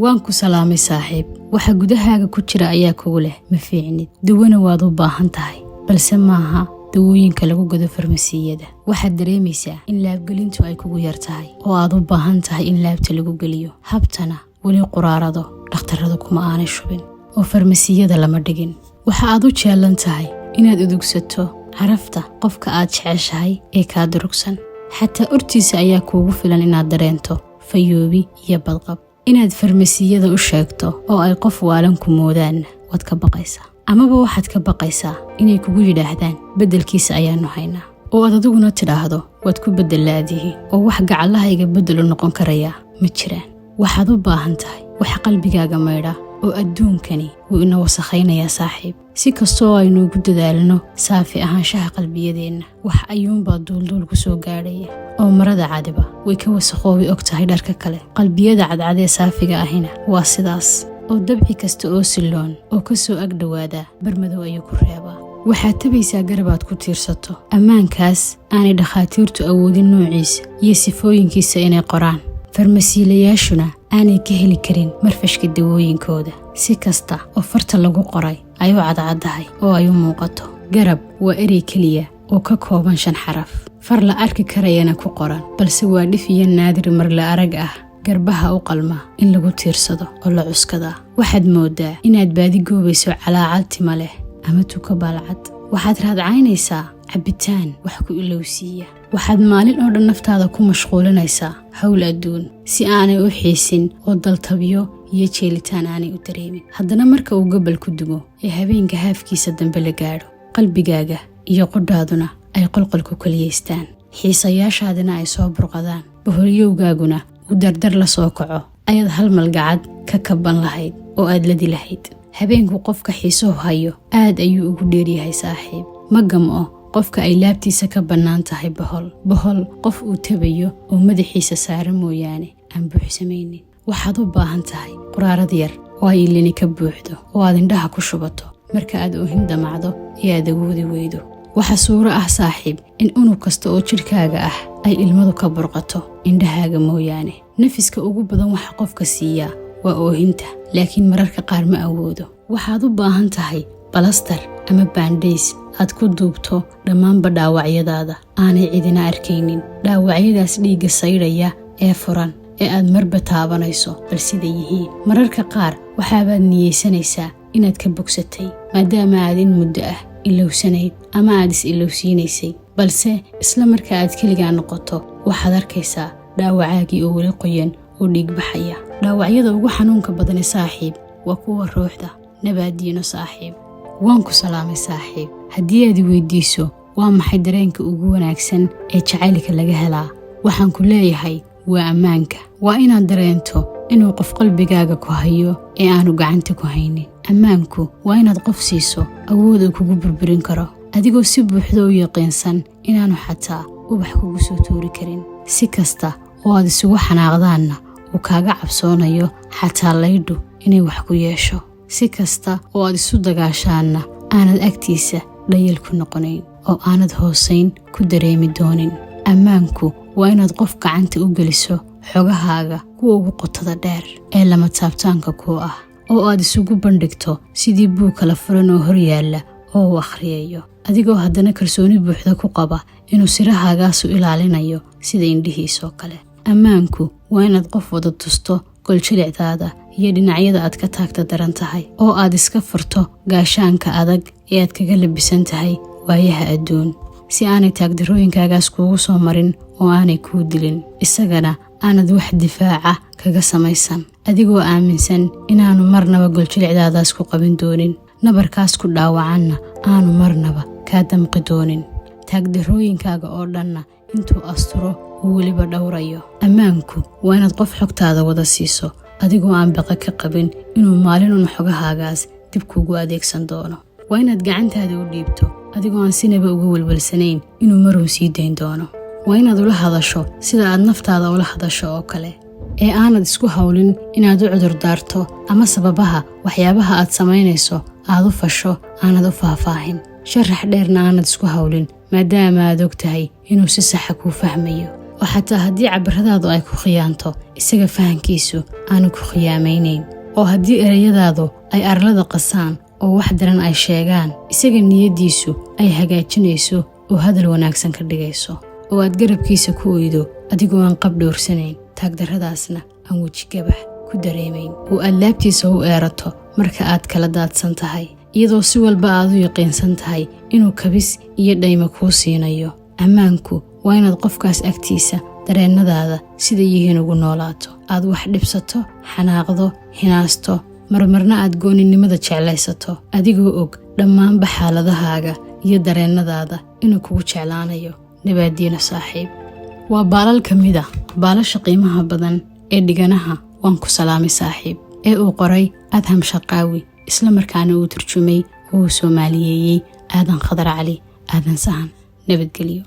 waanku salaamay saaxiib waxa gudahaaga ku jira ayaa kugu leh ma fiicnid dawana waad u baahan tahay balse maaha dawooyinka lagu gado farmasiyada waxaad dareemaysaa in laabgelintu ay kugu yar tahay oo aad u baahan tahay in laabta lagu geliyo habtana wali quraarado dhakhtarradu kuma aanay shubin oo farmasiyada lama dhigin waxa aad u jeclan tahay inaad udugsato carafta qofka aad jeceshahay ee ka durugsan xataa urtiisa ayaa kuugu filan inaad dareento fayoobi iyo badqab inaad farmasiyada u sheegto oo ay qof waalan ku moodaan wad ka baqaysaa amaba waxaad ka baqaysaa inay kugu yidhaahdaan beddelkiisa ayaanu haynaa oo aad adiguna tidhaahdo waad ku beddelaadihiin oo wax gacalahayga beddelu noqon karaya ma jiraan waxaad u baahan tahay wax qalbigaaga maydha oo adduunkani wuu ina wasakhaynayaa saaxiib si kastoo aynu ugu dadaalno saafi ahaanshaha qalbiyadeenna wax ayuunbaa duulduul ku soo gaadhaya oo marada cadiba way ka wasakhoobi og tahay dharka kale qalbiyada cadcadee saafiga ahina waa sidaas oo dabci kasta oo siloon oo ka soo ag dhawaada barmadow ayuu ku reebaa waxaad tabaysaa garabaad ku tiirsato ammaankaas aanay dhakhaatiirtu awoodin noociisa iyo sifooyinkiisa inay qoraan farmasiilayaashuna aanay ka heli karin marfashka dawooyinkooda si kasta oo farta lagu qoray ay u cadcaddahay oo ay u muuqato garab waa erey keliya oo ka kooban 5 xaraf far la arki karayana ku qoran balse waa dhif iyo naadir mar la arag ah garbaha u qalma in lagu tiirsado oo la cuskada waxaad moodaa inaad baadi goobayso calaacal tima leh ama tuka balcad waxaad raadcaynaysaa cabitaan wax ku ilowsiiya waxaad maalin oo dhan naftaada ku mashquulinaysaa hawl adduun si aanay u xiisin oo daltabiyo iyo jeelitaan aanay u dareemin haddana marka uu gobol ku dumo ee habeenka haafkiisa dambe la gaadho qalbigaaga iyo qodhaaduna ay qolqol ku kaliyeystaan xiisayaashaadina ay soo burqadaan boholyowgaaguna u dardar la soo kaco ayaad hal malgacad ka kaban lahayd oo aad ladi lahayd habeenku qofka xiisuhu hayo aad ayuu ugu dheeryahay saaxiib ma gam'o qofka ay laabtiisa ka bannaan tahay bohol qof uu tabayo oo madaxiisa saara mooyaane aan buuxsamaynin waxaad u baahan tahay quraarad yar oo ay ilini ka buuxdo oo aad indhaha ku shubato marka aad oohin damacdo ee aad awoodi weydo waxa suuro ah saaxiib in unug kasta oo jidhkaaga ah ay ilmadu ka burqato indhahaaga mooyaane nafiska ugu badan waxa qofka siiyaa waa oohinta laakiin mararka qaar ma awoodo waxaad u baahan tahay balastar ama baandhays aad ku duubto dhammaanba dhaawacyadaada aanay cidina arkaynin dhaawacyadaas dhiigga saydhaya ee furan ee aad marba taabanayso bal siday yihiin mararka qaar waxaabaad niyeysanaysaa inaad ka bogsatay maadaama aad in muddo ah ilowsanayd ama aad is-ilowsiinaysay balse isla marka aad keligaa noqoto waxaad arkaysaa dhaawacaagii oo weli qoyan oo dhiig baxaya dhaawacyada ugu xanuunka badane saaxiib waa kuwa ruuxda nabaadiino saaxiib waanku salaamay saaxiib haddii aad weydiiso waa maxay dareenka ugu wanaagsan ee jacaylka laga helaa waxaan ku leeyahay waa ammaanka waa inaad dareento inuu qof qalbigaaga ku hayo ee aanu gacanta ku haynin ammaanku waa inaad qof siiso awood uu kugu burburin karo adigoo si buuxda u yaqiinsan inaanu xataa ubax kugu soo tuuri karin si kasta oo aad isugu xanaaqdaanna uu kaaga cabsoonayo xataa laydhu inay wax ku yeesho si kasta oo aad isu dagaashaanna aanad agtiisa dhayal ku noqonayn oo aanad hoosayn ku dareemi doonin ammaanku waa inaad qof gacanta u geliso xogahaaga kuwa ugu qotada dheer ee lama taabtaanka kuu ah oo aad isugu bandhigto sidii buug kala furan oo hor yaalla oo uu akhriyayo adigoo haddana kalsooni buuxda ku qaba inuu sirahaagaasu ilaalinayo sida indhihiisoo kale ammaanku waa inaad qof wada tusto goljilicdaada iyo dhinacyada aad ka taagta daran tahay oo aad iska furto gaashaanka adag ee aad kaga labisan tahay waayaha adduun si aanay taagdarooyinkaagaas kuugu soo marin oo aanay kuu dilin isagana aanad wax difaaca kaga samaysan adigoo aaminsan inaanu marnaba goljilicdaadaas ku qabin doonin nabarkaas ku dhaawacanna aanu marnaba kaa damqi doonin taagdarooyinkaaga oo dhanna intuu asturo uu weliba dhowrayo ammaanku waa inaad qof xogtaada wada siiso adigoo aan baqa ka qabin inuu maalinun xogahaagaas dib kuugu adeegsan doono waa inaad gacantaada u dhiibto adigoo aan sinaba uga welwelsanayn inuu marun sii dayn doono waa inaad ula hadasho sida aad naftaada ula hadasho oo kale ee aanad isku hawlin inaad u cudurdaarto ama sababaha waxyaabaha aad samaynayso aad u fasho aanad u faahfaahin sharax dheerna aanad isku hawlin maadaama aad og tahay inuu si saxa kuu fahmayo oo xataa haddii cabiradaadu ay ku khiyaanto isaga fahankiisu aanu ku khiyaamaynayn, oo haddii erayadaadu ay arlada qasaan oo wax daran ay sheegaan isaga niyadiisu ay hagaajinayso oo hadal wanaagsan ka dhigayso, oo aad garabkiisa ku oydo adigoo aan qab dhowrsanayn, taagdarradaasna aan weji gabax ku dareemayn, oo aad laabtiisa u eerato marka aad kala daadsan tahay, iyadoo si walba aad u yaqiinsan tahay inuu kabis iyo dhaymo kuu siinayo. Ammaanku waa inaad qofkaas agtiisa dareennadaada sida yihiin ugu noolaato, aad wax dhibsato, xanaaqdo, hinaasto, marmarna aad gooninimada jeclaysato, adigoo og dhammaanba xaaladahaaga iyo dareennadaada inuu kugu jeclaanayo. Nabaadiina saaxiib. waa baalal ka mid ah baalasha qiimaha badan ee dhiganaha waan ku salaamay saaxiib ee uu qoray Adham Shaqaawi, isla markaana uu turjumay oo Soomaaliyeeyay Aadan Khadar Cali. Aadan Sahan. nabadgelyo.